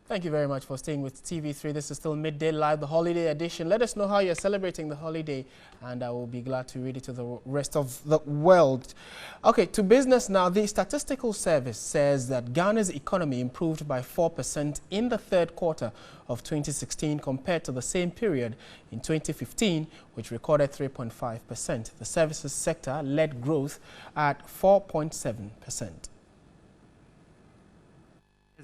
Thank you very much for staying with TV3. This is still Midday Live, the holiday edition. Let us know how you're celebrating the holiday, and I will be glad to read it to the rest of the world. Okay, to business now. The Statistical Service says that Ghana's economy improved by 4% in the third quarter of 2016 compared to the same period in 2015, which recorded 3.5%. The services sector led growth at 4.7%.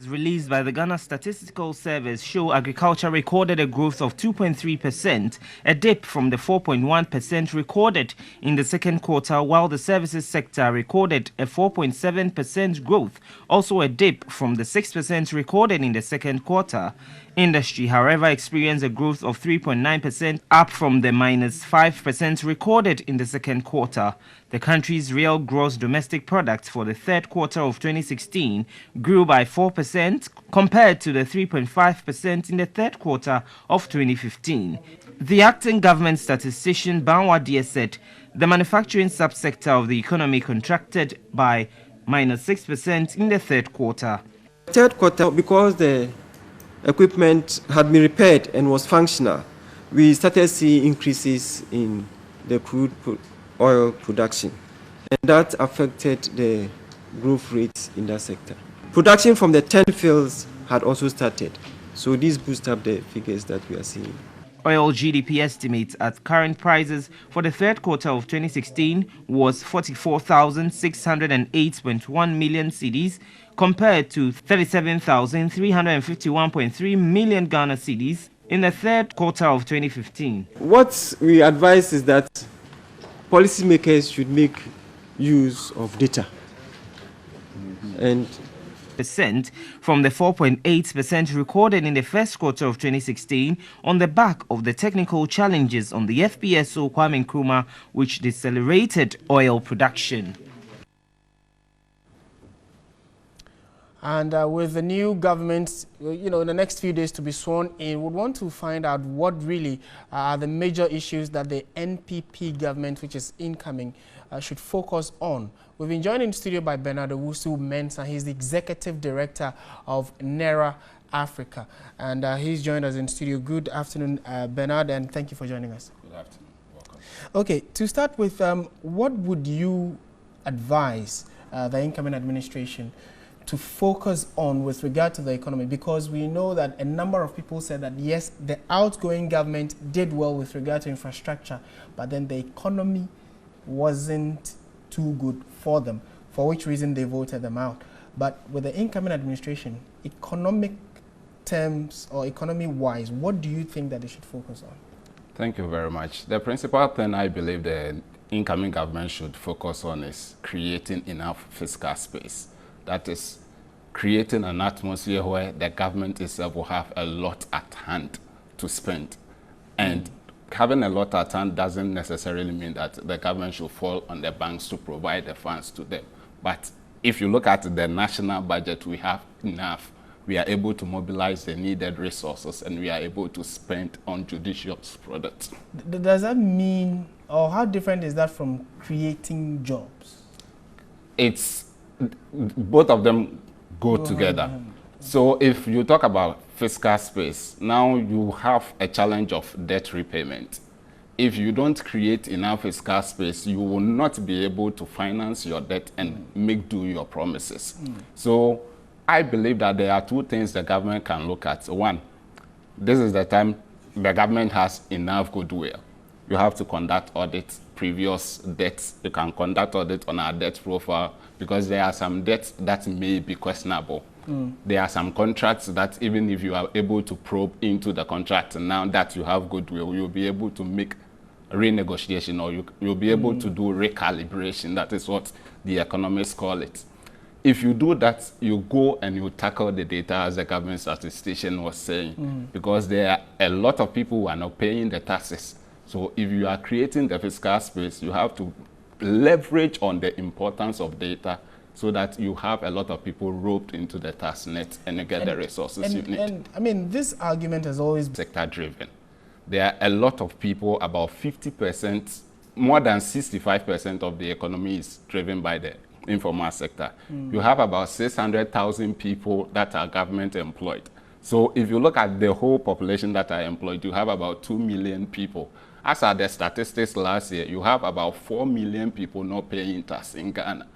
Released by the Ghana Statistical Service show agriculture recorded a growth of 2.3%, a dip from the 4.1% recorded in the second quarter, while the services sector recorded a 4.7% growth, also a dip from the 6% recorded in the second quarter. Industry, however, experienced a growth of 3.9%, up from the -5% recorded in the second quarter. The country's real gross domestic product for the third quarter of 2016 grew by 4% compared to the 3.5% in the third quarter of 2015. The acting government statistician Banwadia said the manufacturing subsector of the economy contracted by -6% in the third quarter. Third quarter, because the equipment had been repaired and was functional, we started seeing increases in the crude oil production, and that affected the growth rates in that sector. Production from the 10 fields had also started, so this boosted up the figures that we are seeing. Oil GDP estimates at current prices for the third quarter of 2016 was 44,608.1 million cedis compared to 37,351.3 million Ghana cedis in the third quarter of 2015. What we advise is that policymakers should make use of data and percent from the 4.8% recorded in the first quarter of 2016 on the back of the technical challenges on the FPSO Kwame Nkrumah, which decelerated oil production. And with the new government, in the next few days to be sworn in, we want to find out what really are the major issues that the NPP government, which is incoming, should focus on. We've been joined in the studio by Bernard Owusu-Mensah. He's the Executive Director of NERA Africa. And he's joined us in studio. Good afternoon, Bernard, and thank you for joining us. Good afternoon. Welcome. Okay, to start with, what would you advise the incoming administration to focus on with regard to the economy? Because we know that a number of people said that, yes, the outgoing government did well with regard to infrastructure, but then the economy wasn't too good for them, for which reason they voted them out. But with the incoming administration, economic terms or economy-wise, what do you think that they should focus on? Thank you very much. The principal thing I believe the incoming government should focus on is creating enough fiscal space. That is, creating an atmosphere where the government itself will have a lot at hand to spend. And having a lot at hand doesn't necessarily mean that the government should fall on the banks to provide the funds to them. But if you look at the national budget, we have enough. We are able to mobilize the needed resources, and we are able to spend on judicious products. Does that mean, or how different is that from creating jobs? It's both of them go together. So if you talk about fiscal space, now you have a challenge of debt repayment. If you don't create enough fiscal space, you will not be able to finance your debt and make do your promises. So I believe that there are two things the government can look at. One, this is the time the government has enough goodwill. You have to conduct audits, previous debts. You can conduct audit on our debt profile, because there are some debts that may be questionable. There are some contracts that even if you are able to probe into the contract, now that you have goodwill, you'll be able to make renegotiation, or you'll be able to do recalibration. That is what the economists call it. If you do that, you go and you tackle the data, as the government statistician was saying, because there are a lot of people who are not paying the taxes. So if you are creating the fiscal space, you have to leverage on the importance of data so that you have a lot of people roped into the tax net and you get the resources you need. And I mean, this argument has always been sector driven. There are a lot of people, about 50%, more than 65% of the economy is driven by the informal sector. You have about 600,000 people that are government employed. So if you look at the whole population that are employed, you have about 2 million people. As are the statistics last year, you have about 4 million people not paying tax in Ghana.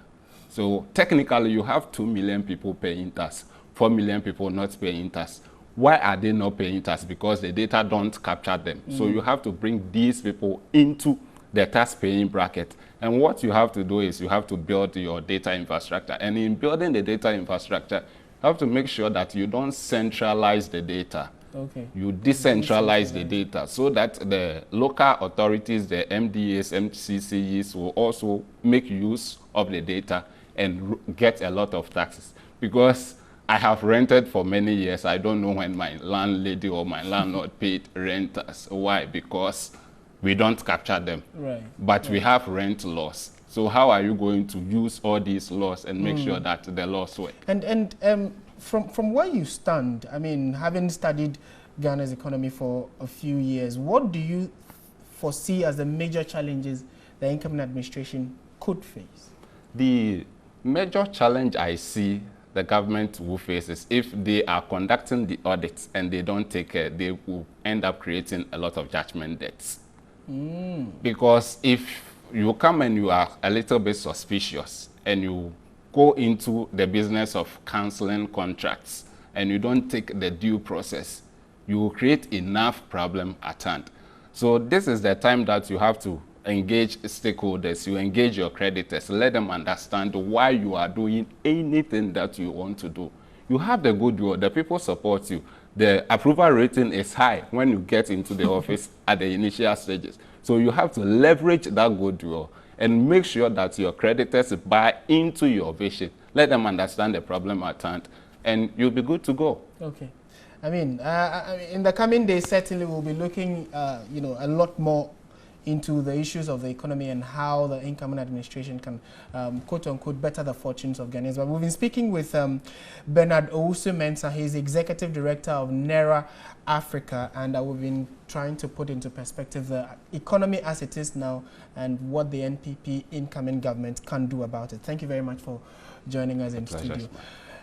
So technically, you have 2 million people paying tax, 4 million people not paying tax. Why are they not paying tax? Because the data don't capture them. So you have to bring these people into the tax paying bracket. And what you have to do is you have to build your data infrastructure. And in building the data infrastructure, you have to make sure that you don't centralize the data. Okay. You decentralize the data so that the local authorities, the MDAs, MCCEs will also make use of the data and get a lot of taxes. Because I have rented for many years, I don't know when my landlady or my landlord paid renters. Why? Because we don't capture them. Right. But we have rent laws. So how are you going to use all these laws and make sure that the laws work? And from where you stand, I mean, having studied Ghana's economy for a few years, what do you foresee as the major challenges the incoming administration could face? The major challenge I see the government will face is if they are conducting the audits and they don't take care, they will end up creating a lot of judgment debts. Because if you come and you are a little bit suspicious and you go into the business of canceling contracts and you don't take the due process, you will create enough problem at hand. So this is the time that you have to engage stakeholders, you engage your creditors, let them understand why you are doing anything that you want to do. You have the goodwill, the people support you. The approval rating is high when you get into the office at the initial stages. So you have to leverage that goodwill and make sure that your creditors buy into your vision. Let them understand the problem at hand, and you'll be good to go. Okay. I mean, in the coming days, certainly we'll be looking, a lot more into the issues of the economy and how the incoming administration can, quote-unquote, better the fortunes of Ghanaians. But we've been speaking with Bernard Owusu-Mensah. He's Executive Director of NERA Africa, and we've been trying to put into perspective the economy as it is now and what the NPP incoming government can do about it. Thank you very much for joining us in studio.